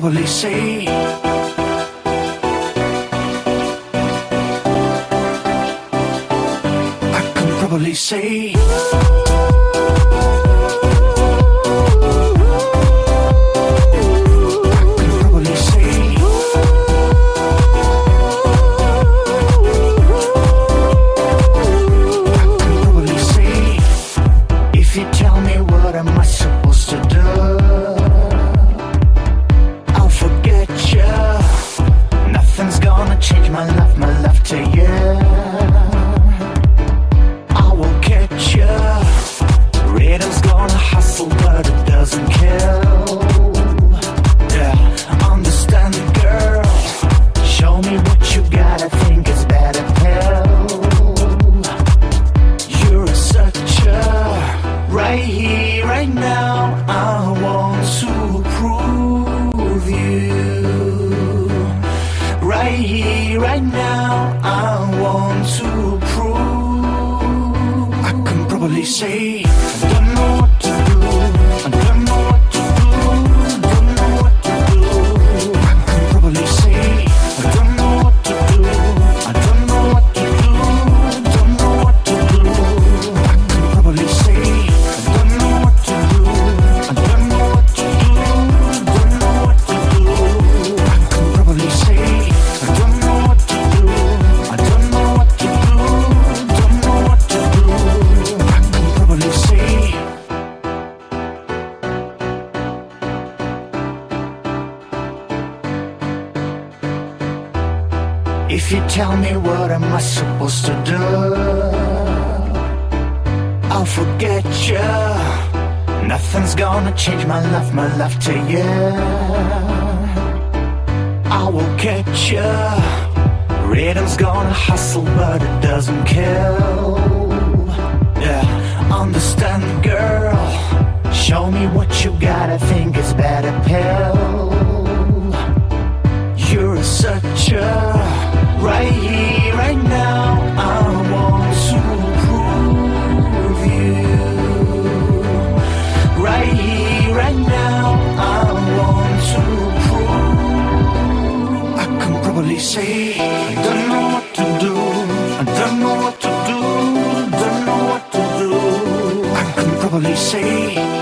probably say I can probably say if you tell me what am I supposed to do, I'll forget you. Nothing's gonna change my love to you. I will catch you. Rhythm's gonna hustle but it doesn't kill. Yeah, understand girl, show me what you got, I think it's better pill. You're such a right here, right now, I want to prove you. Right here, right now, I want to prove. I can probably say I don't know what to do, I don't know what to do, don't know what to do. I can probably say